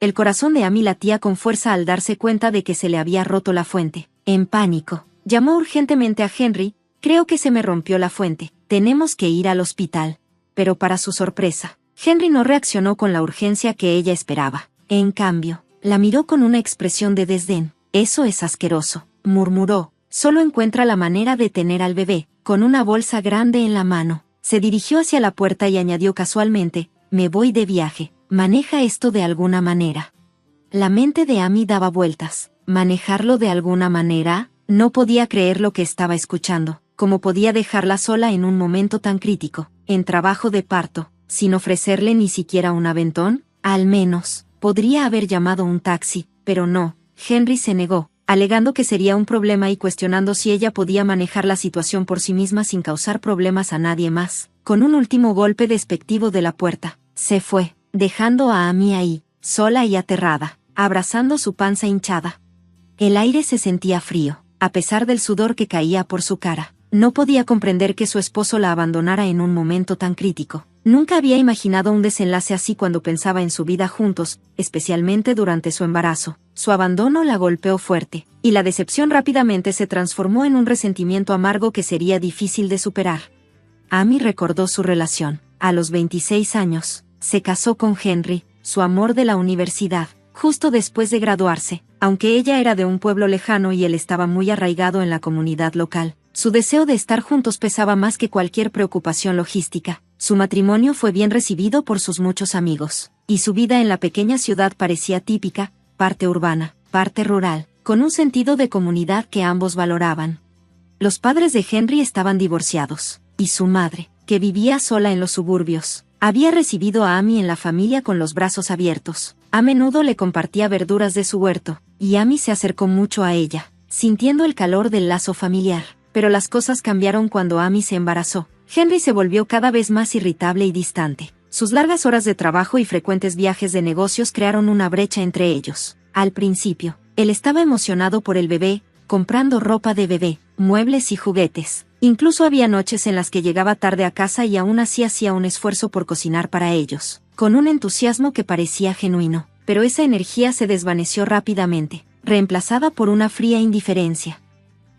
El corazón de Amy latía con fuerza al darse cuenta de que se le había roto la fuente. En pánico, llamó urgentemente a Henry. Creo que se me rompió la fuente. Tenemos que ir al hospital. Pero para su sorpresa, Henry no reaccionó con la urgencia que ella esperaba. En cambio, la miró con una expresión de desdén. Eso es asqueroso, murmuró. Solo encuentra la manera de tener al bebé, con una bolsa grande en la mano. Se dirigió hacia la puerta y añadió casualmente, me voy de viaje, maneja esto de alguna manera. La mente de Amy daba vueltas. ¿Manejarlo de alguna manera? No podía creer lo que estaba escuchando. ¿Cómo podía dejarla sola en un momento tan crítico, en trabajo de parto, sin ofrecerle ni siquiera un aventón? Al menos, podría haber llamado un taxi, pero no. Henry se negó, alegando que sería un problema y cuestionando si ella podía manejar la situación por sí misma sin causar problemas a nadie más. Con un último golpe despectivo de la puerta, se fue, dejando a Amy ahí, sola y aterrada, abrazando su panza hinchada. El aire se sentía frío, a pesar del sudor que caía por su cara. No podía comprender que su esposo la abandonara en un momento tan crítico. Nunca había imaginado un desenlace así cuando pensaba en su vida juntos, especialmente durante su embarazo. Su abandono la golpeó fuerte, y la decepción rápidamente se transformó en un resentimiento amargo que sería difícil de superar. Amy recordó su relación. A los 26 años, se casó con Henry, su amor de la universidad, justo después de graduarse. Aunque ella era de un pueblo lejano y él estaba muy arraigado en la comunidad local, su deseo de estar juntos pesaba más que cualquier preocupación logística. Su matrimonio fue bien recibido por sus muchos amigos, y su vida en la pequeña ciudad parecía típica, parte urbana, parte rural, con un sentido de comunidad que ambos valoraban. Los padres de Henry estaban divorciados, y su madre, que vivía sola en los suburbios, había recibido a Amy en la familia con los brazos abiertos. A menudo le compartía verduras de su huerto, y Amy se acercó mucho a ella, sintiendo el calor del lazo familiar. Pero las cosas cambiaron cuando Amy se embarazó. Henry se volvió cada vez más irritable y distante. Sus largas horas de trabajo y frecuentes viajes de negocios crearon una brecha entre ellos. Al principio, él estaba emocionado por el bebé, comprando ropa de bebé, muebles y juguetes. Incluso había noches en las que llegaba tarde a casa y aún así hacía un esfuerzo por cocinar para ellos, con un entusiasmo que parecía genuino. Pero esa energía se desvaneció rápidamente, reemplazada por una fría indiferencia.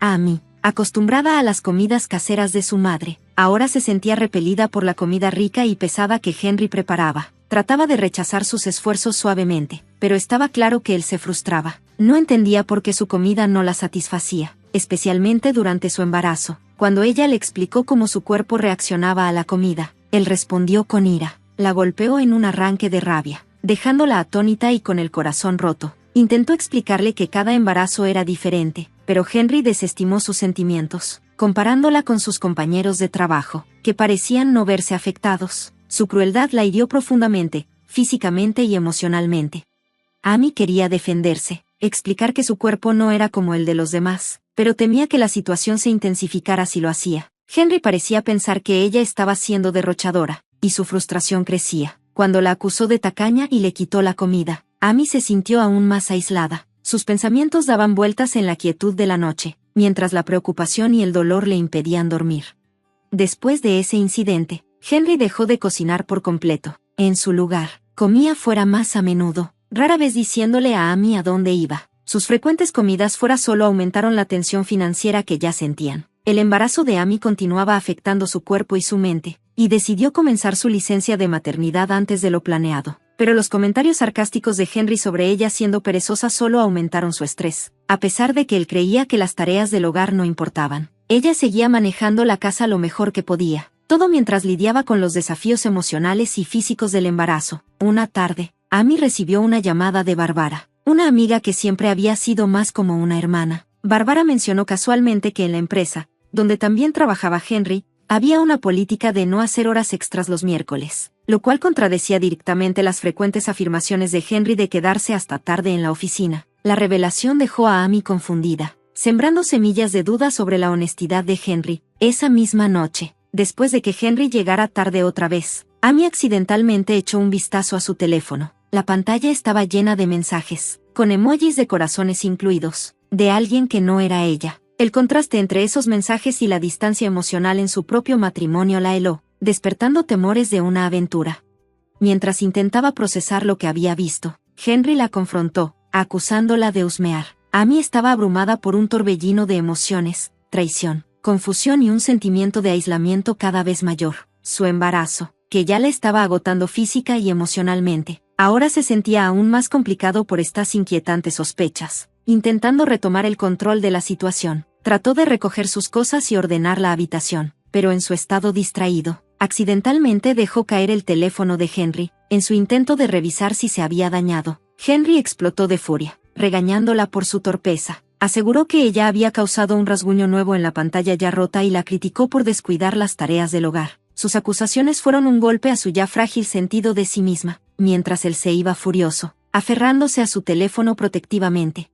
Amy, acostumbrada a las comidas caseras de su madre, ahora se sentía repelida por la comida rica y pesada que Henry preparaba. Trataba de rechazar sus esfuerzos suavemente, pero estaba claro que él se frustraba. No entendía por qué su comida no la satisfacía, especialmente durante su embarazo. Cuando ella le explicó cómo su cuerpo reaccionaba a la comida, él respondió con ira. La golpeó en un arranque de rabia, dejándola atónita y con el corazón roto. Intentó explicarle que cada embarazo era diferente, pero Henry desestimó sus sentimientos, comparándola con sus compañeros de trabajo, que parecían no verse afectados. Su crueldad la hirió profundamente, físicamente y emocionalmente. Amy quería defenderse, explicar que su cuerpo no era como el de los demás, pero temía que la situación se intensificara si lo hacía. Henry parecía pensar que ella estaba siendo derrochadora, y su frustración crecía. Cuando la acusó de tacaña y le quitó la comida, Amy se sintió aún más aislada. Sus pensamientos daban vueltas en la quietud de la noche, mientras la preocupación y el dolor le impedían dormir. Después de ese incidente, Henry dejó de cocinar por completo. En su lugar, comía fuera más a menudo, rara vez diciéndole a Amy a dónde iba. Sus frecuentes comidas fuera solo aumentaron la tensión financiera que ya sentían. El embarazo de Amy continuaba afectando su cuerpo y su mente, y decidió comenzar su licencia de maternidad antes de lo planeado. Pero los comentarios sarcásticos de Henry sobre ella siendo perezosa solo aumentaron su estrés. A pesar de que él creía que las tareas del hogar no importaban, ella seguía manejando la casa lo mejor que podía, todo mientras lidiaba con los desafíos emocionales y físicos del embarazo. Una tarde, Amy recibió una llamada de Bárbara, una amiga que siempre había sido más como una hermana. Bárbara mencionó casualmente que en la empresa, donde también trabajaba Henry, había una política de no hacer horas extras los miércoles, lo cual contradecía directamente las frecuentes afirmaciones de Henry de quedarse hasta tarde en la oficina. La revelación dejó a Amy confundida, sembrando semillas de duda sobre la honestidad de Henry. Esa misma noche, después de que Henry llegara tarde otra vez, Amy accidentalmente echó un vistazo a su teléfono. La pantalla estaba llena de mensajes, con emojis de corazones incluidos, de alguien que no era ella. El contraste entre esos mensajes y la distancia emocional en su propio matrimonio la heló, despertando temores de una aventura. Mientras intentaba procesar lo que había visto, Henry la confrontó, acusándola de husmear. Amy estaba abrumada por un torbellino de emociones, traición, confusión y un sentimiento de aislamiento cada vez mayor. Su embarazo, que ya la estaba agotando física y emocionalmente, ahora se sentía aún más complicado por estas inquietantes sospechas. Intentando retomar el control de la situación, trató de recoger sus cosas y ordenar la habitación, pero en su estado distraído, accidentalmente dejó caer el teléfono de Henry, en su intento de revisar si se había dañado. Henry explotó de furia, regañándola por su torpeza. Aseguró que ella había causado un rasguño nuevo en la pantalla ya rota y la criticó por descuidar las tareas del hogar. Sus acusaciones fueron un golpe a su ya frágil sentido de sí misma, mientras él se iba furioso, aferrándose a su teléfono protectivamente.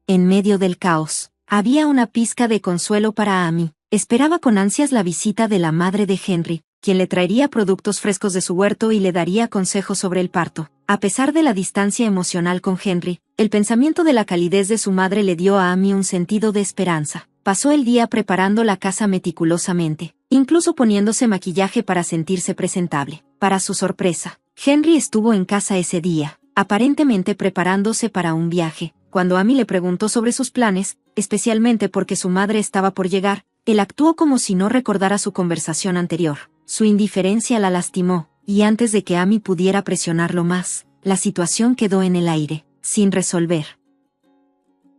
En medio del caos, había una pizca de consuelo para Amy. Esperaba con ansias la visita de la madre de Henry, quien le traería productos frescos de su huerto y le daría consejos sobre el parto. A pesar de la distancia emocional con Henry, el pensamiento de la calidez de su madre le dio a Amy un sentido de esperanza. Pasó el día preparando la casa meticulosamente, incluso poniéndose maquillaje para sentirse presentable. Para su sorpresa, Henry estuvo en casa ese día, aparentemente preparándose para un viaje. Cuando Amy le preguntó sobre sus planes, especialmente porque su madre estaba por llegar, él actuó como si no recordara su conversación anterior. Su indiferencia la lastimó, y antes de que Amy pudiera presionarlo más, la situación quedó en el aire, sin resolver.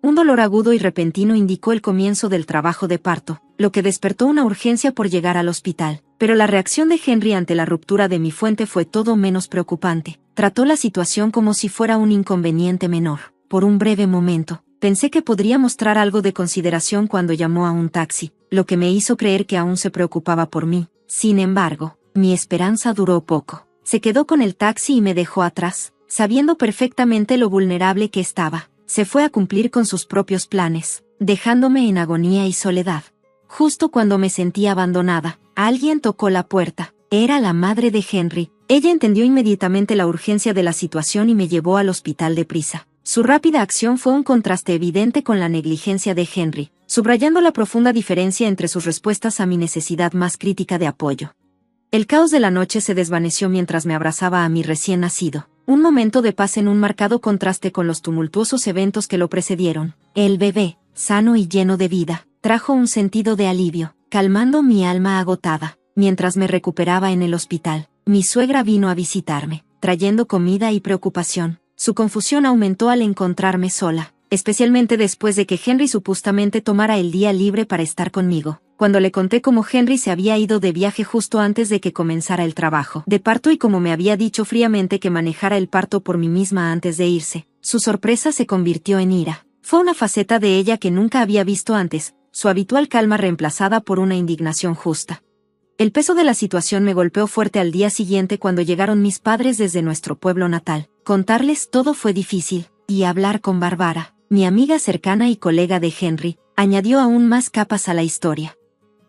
Un dolor agudo y repentino indicó el comienzo del trabajo de parto, lo que despertó una urgencia por llegar al hospital. Pero la reacción de Henry ante la ruptura de mi fuente fue todo menos preocupante. Trató la situación como si fuera un inconveniente menor. Por un breve momento, pensé que podría mostrar algo de consideración cuando llamó a un taxi, lo que me hizo creer que aún se preocupaba por mí. Sin embargo, mi esperanza duró poco. Se quedó con el taxi y me dejó atrás, sabiendo perfectamente lo vulnerable que estaba. Se fue a cumplir con sus propios planes, dejándome en agonía y soledad. Justo cuando me sentía abandonada, alguien tocó la puerta. Era la madre de Henry. Ella entendió inmediatamente la urgencia de la situación y me llevó al hospital deprisa. Su rápida acción fue un contraste evidente con la negligencia de Henry, subrayando la profunda diferencia entre sus respuestas a mi necesidad más crítica de apoyo. El caos de la noche se desvaneció mientras me abrazaba a mi recién nacido, un momento de paz en un marcado contraste con los tumultuosos eventos que lo precedieron. El bebé, sano y lleno de vida, trajo un sentido de alivio, calmando mi alma agotada. Mientras me recuperaba en el hospital, mi suegra vino a visitarme, trayendo comida y preocupación. Su confusión aumentó al encontrarme sola, especialmente después de que Henry supuestamente tomara el día libre para estar conmigo. Cuando le conté cómo Henry se había ido de viaje justo antes de que comenzara el trabajo de parto y como me había dicho fríamente que manejara el parto por mí misma antes de irse, su sorpresa se convirtió en ira. Fue una faceta de ella que nunca había visto antes, su habitual calma reemplazada por una indignación justa. El peso de la situación me golpeó fuerte al día siguiente cuando llegaron mis padres desde nuestro pueblo natal. Contarles todo fue difícil, y hablar con Bárbara, mi amiga cercana y colega de Henry, añadió aún más capas a la historia.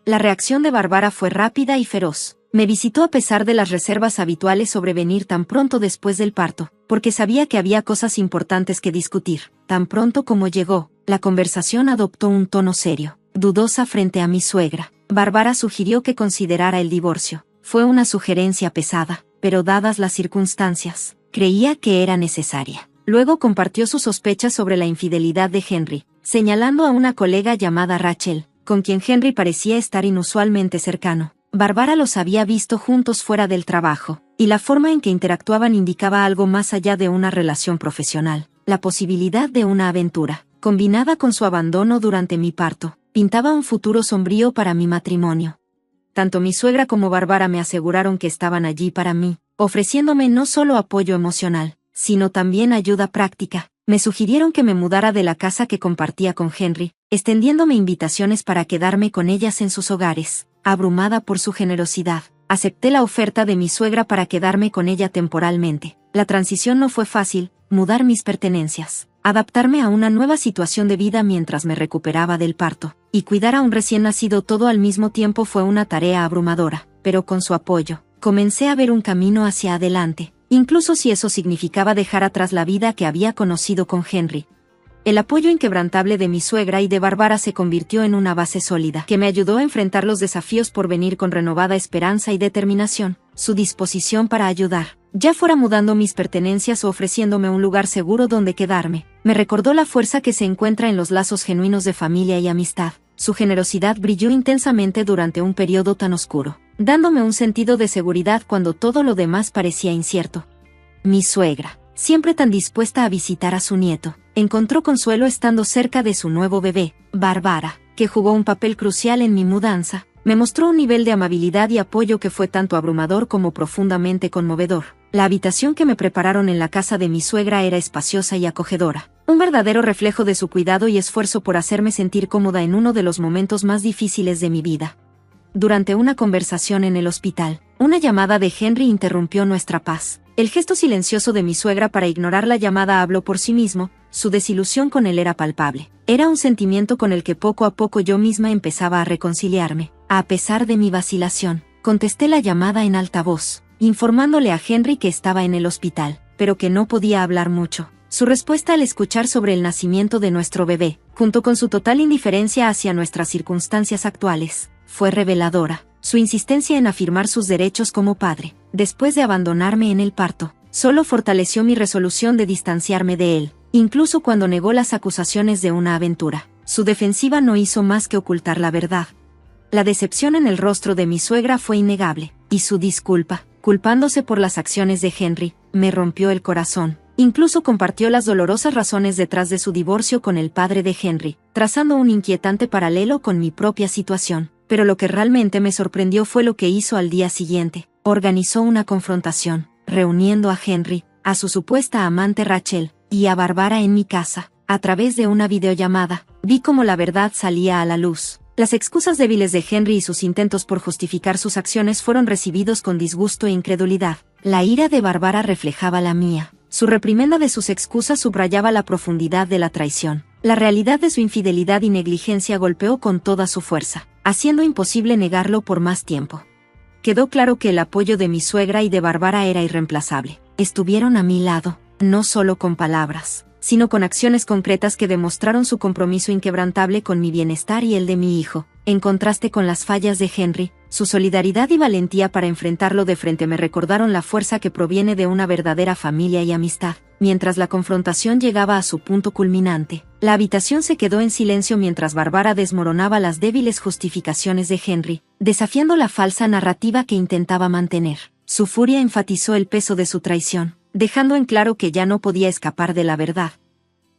La reacción de Bárbara fue rápida y feroz. Me visitó a pesar de las reservas habituales sobre venir tan pronto después del parto, porque sabía que había cosas importantes que discutir. Tan pronto como llegó, la conversación adoptó un tono serio, dudosa frente a mi suegra. Bárbara sugirió que considerara el divorcio. Fue una sugerencia pesada, pero dadas las circunstancias, creía que era necesaria. Luego compartió sus sospechas sobre la infidelidad de Henry, señalando a una colega llamada Rachel, con quien Henry parecía estar inusualmente cercano. Bárbara los había visto juntos fuera del trabajo, y la forma en que interactuaban indicaba algo más allá de una relación profesional. La posibilidad de una aventura, combinada con su abandono durante mi parto, pintaba un futuro sombrío para mi matrimonio. Tanto mi suegra como Bárbara me aseguraron que estaban allí para mí, ofreciéndome no solo apoyo emocional, sino también ayuda práctica. Me sugirieron que me mudara de la casa que compartía con Henry, extendiéndome invitaciones para quedarme con ellas en sus hogares. Abrumada por su generosidad, acepté la oferta de mi suegra para quedarme con ella temporalmente. La transición no fue fácil, mudar mis pertenencias, adaptarme a una nueva situación de vida mientras me recuperaba del parto, y cuidar a un recién nacido todo al mismo tiempo fue una tarea abrumadora, pero con su apoyo, comencé a ver un camino hacia adelante, incluso si eso significaba dejar atrás la vida que había conocido con Henry. El apoyo inquebrantable de mi suegra y de Bárbara se convirtió en una base sólida que me ayudó a enfrentar los desafíos por venir con renovada esperanza y determinación. Su disposición para ayudar, ya fuera mudando mis pertenencias o ofreciéndome un lugar seguro donde quedarme. Me recordó la fuerza que se encuentra en los lazos genuinos de familia y amistad. Su generosidad brilló intensamente durante un periodo tan oscuro, dándome un sentido de seguridad cuando todo lo demás parecía incierto. Mi suegra, siempre tan dispuesta a visitar a su nieto, encontró consuelo estando cerca de su nuevo bebé, Bárbara, que jugó un papel crucial en mi mudanza. Me mostró un nivel de amabilidad y apoyo que fue tanto abrumador como profundamente conmovedor. La habitación que me prepararon en la casa de mi suegra era espaciosa y acogedora, un verdadero reflejo de su cuidado y esfuerzo por hacerme sentir cómoda en uno de los momentos más difíciles de mi vida. Durante una conversación en el hospital, una llamada de Henry interrumpió nuestra paz. El gesto silencioso de mi suegra para ignorar la llamada habló por sí mismo. Su desilusión con él era palpable. Era un sentimiento con el que poco a poco yo misma empezaba a reconciliarme. A pesar de mi vacilación, contesté la llamada en alta voz, informándole a Henry que estaba en el hospital, pero que no podía hablar mucho. Su respuesta al escuchar sobre el nacimiento de nuestro bebé, junto con su total indiferencia hacia nuestras circunstancias actuales, fue reveladora. Su insistencia en afirmar sus derechos como padre, después de abandonarme en el parto, solo fortaleció mi resolución de distanciarme de él. Incluso cuando negó las acusaciones de una aventura, su defensiva no hizo más que ocultar la verdad. La decepción en el rostro de mi suegra fue innegable, y su disculpa, culpándose por las acciones de Henry, me rompió el corazón. Incluso compartió las dolorosas razones detrás de su divorcio con el padre de Henry, trazando un inquietante paralelo con mi propia situación. Pero lo que realmente me sorprendió fue lo que hizo al día siguiente. Organizó una confrontación, reuniendo a Henry, a su supuesta amante Rachel, y a Bárbara en mi casa. A través de una videollamada, vi cómo la verdad salía a la luz. Las excusas débiles de Henry y sus intentos por justificar sus acciones fueron recibidos con disgusto e incredulidad. La ira de Bárbara reflejaba la mía. Su reprimenda de sus excusas subrayaba la profundidad de la traición. La realidad de su infidelidad y negligencia golpeó con toda su fuerza, haciendo imposible negarlo por más tiempo. Quedó claro que el apoyo de mi suegra y de Bárbara era irreemplazable. Estuvieron a mi lado, no solo con palabras, sino con acciones concretas que demostraron su compromiso inquebrantable con mi bienestar y el de mi hijo. En contraste con las fallas de Henry, su solidaridad y valentía para enfrentarlo de frente me recordaron la fuerza que proviene de una verdadera familia y amistad. Mientras la confrontación llegaba a su punto culminante, la habitación se quedó en silencio mientras Bárbara desmoronaba las débiles justificaciones de Henry, desafiando la falsa narrativa que intentaba mantener. Su furia enfatizó el peso de su traición, dejando en claro que ya no podía escapar de la verdad.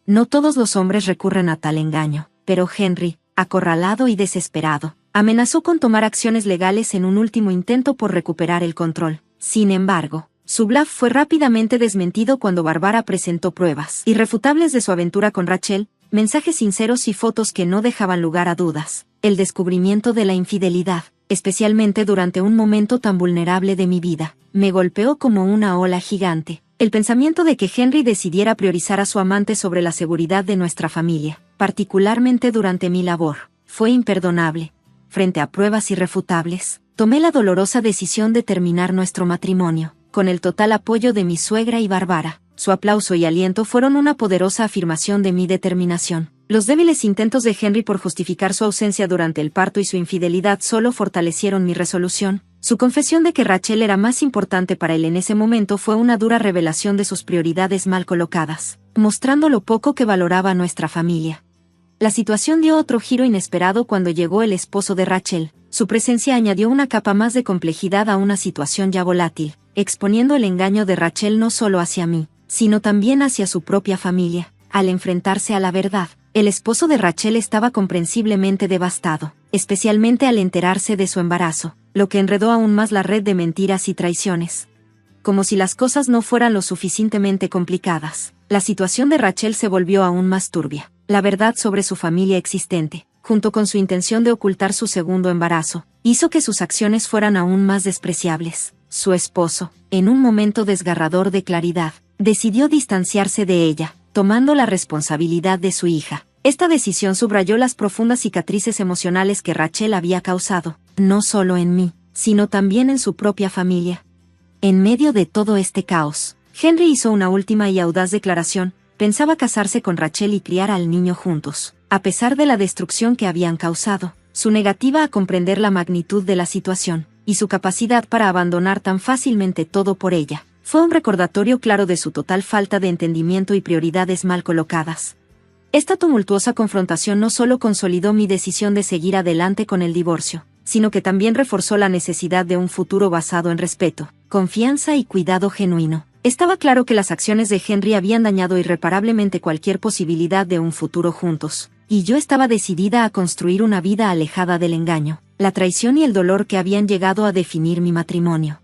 No todos los hombres recurren a tal engaño, pero Henry, acorralado y desesperado, amenazó con tomar acciones legales en un último intento por recuperar el control. Sin embargo, su bluff fue rápidamente desmentido cuando Bárbara presentó pruebas irrefutables de su aventura con Rachel, mensajes sinceros y fotos que no dejaban lugar a dudas. El descubrimiento de la infidelidad, especialmente durante un momento tan vulnerable de mi vida, me golpeó como una ola gigante. El pensamiento de que Henry decidiera priorizar a su amante sobre la seguridad de nuestra familia, particularmente durante mi labor, fue imperdonable. Frente a pruebas irrefutables, tomé la dolorosa decisión de terminar nuestro matrimonio, con el total apoyo de mi suegra y Bárbara. Su aplauso y aliento fueron una poderosa afirmación de mi determinación. Los débiles intentos de Henry por justificar su ausencia durante el parto y su infidelidad solo fortalecieron mi resolución. Su confesión de que Rachel era más importante para él en ese momento fue una dura revelación de sus prioridades mal colocadas, mostrando lo poco que valoraba nuestra familia. La situación dio otro giro inesperado cuando llegó el esposo de Rachel. Su presencia añadió una capa más de complejidad a una situación ya volátil, exponiendo el engaño de Rachel no solo hacia mí, sino también hacia su propia familia. Al enfrentarse a la verdad, el esposo de Rachel estaba comprensiblemente devastado, especialmente al enterarse de su embarazo, lo que enredó aún más la red de mentiras y traiciones. Como si las cosas no fueran lo suficientemente complicadas, la situación de Rachel se volvió aún más turbia. La verdad sobre su familia existente, junto con su intención de ocultar su segundo embarazo, hizo que sus acciones fueran aún más despreciables. Su esposo, en un momento desgarrador de claridad, decidió distanciarse de ella, tomando la responsabilidad de su hija. Esta decisión subrayó las profundas cicatrices emocionales que Rachel había causado, no solo en mí, sino también en su propia familia. En medio de todo este caos, Henry hizo una última y audaz declaración. Pensaba casarse con Rachel y criar al niño juntos. A pesar de la destrucción que habían causado, su negativa a comprender la magnitud de la situación, y su capacidad para abandonar tan fácilmente todo por ella, fue un recordatorio claro de su total falta de entendimiento y prioridades mal colocadas. Esta tumultuosa confrontación no solo consolidó mi decisión de seguir adelante con el divorcio, sino que también reforzó la necesidad de un futuro basado en respeto, confianza y cuidado genuino. Estaba claro que las acciones de Henry habían dañado irreparablemente cualquier posibilidad de un futuro juntos, y yo estaba decidida a construir una vida alejada del engaño, la traición y el dolor que habían llegado a definir mi matrimonio.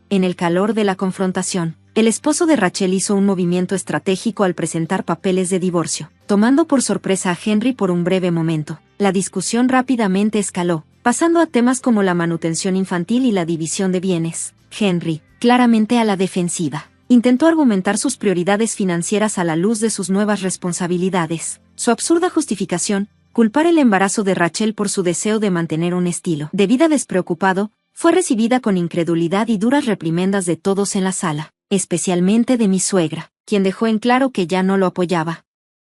En el calor de la confrontación, el esposo de Rachel hizo un movimiento estratégico al presentar papeles de divorcio, tomando por sorpresa a Henry por un breve momento. La discusión rápidamente escaló, pasando a temas como la manutención infantil y la división de bienes. Henry, claramente a la defensiva, intentó argumentar sus prioridades financieras a la luz de sus nuevas responsabilidades. Su absurda justificación, culpar el embarazo de Rachel por su deseo de mantener un estilo de vida despreocupado, fue recibida con incredulidad y duras reprimendas de todos en la sala, especialmente de mi suegra, quien dejó en claro que ya no lo apoyaba.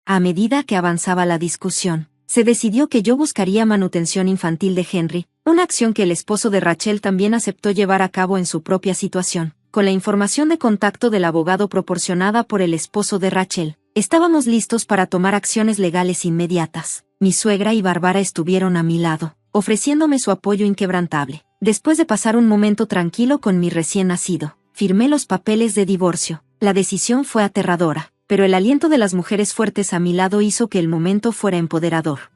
A medida que avanzaba la discusión, se decidió que yo buscaría manutención infantil de Henry, una acción que el esposo de Rachel también aceptó llevar a cabo en su propia situación. Con la información de contacto del abogado proporcionada por el esposo de Rachel, estábamos listos para tomar acciones legales inmediatas. Mi suegra y Bárbara estuvieron a mi lado, ofreciéndome su apoyo inquebrantable. Después de pasar un momento tranquilo con mi recién nacido, firmé los papeles de divorcio. La decisión fue aterradora, pero el aliento de las mujeres fuertes a mi lado hizo que el momento fuera empoderador.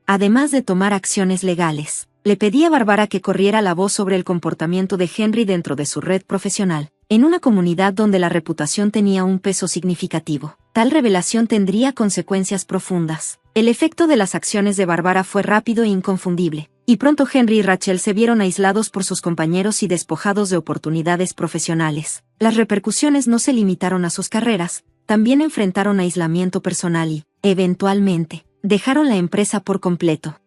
Además de tomar acciones legales, le pedí a Bárbara que corriera la voz sobre el comportamiento de Henry dentro de su red profesional, en una comunidad donde la reputación tenía un peso significativo. Tal revelación tendría consecuencias profundas. El efecto de las acciones de Bárbara fue rápido e inconfundible, y pronto Henry y Rachel se vieron aislados por sus compañeros y despojados de oportunidades profesionales. Las repercusiones no se limitaron a sus carreras, también enfrentaron aislamiento personal y, eventualmente, dejaron la empresa por completo.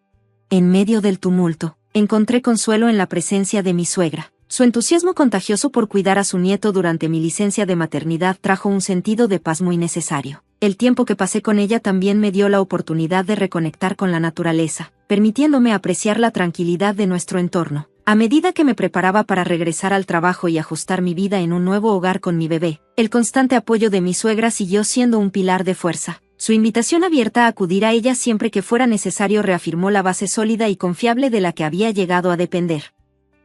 En medio del tumulto, encontré consuelo en la presencia de mi suegra. Su entusiasmo contagioso por cuidar a su nieto durante mi licencia de maternidad trajo un sentido de paz muy necesario. El tiempo que pasé con ella también me dio la oportunidad de reconectar con la naturaleza, permitiéndome apreciar la tranquilidad de nuestro entorno. A medida que me preparaba para regresar al trabajo y ajustar mi vida en un nuevo hogar con mi bebé, el constante apoyo de mi suegra siguió siendo un pilar de fuerza. Su invitación abierta a acudir a ella siempre que fuera necesario reafirmó la base sólida y confiable de la que había llegado a depender.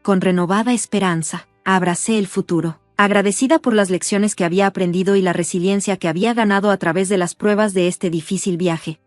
Con renovada esperanza, abracé el futuro, agradecida por las lecciones que había aprendido y la resiliencia que había ganado a través de las pruebas de este difícil viaje.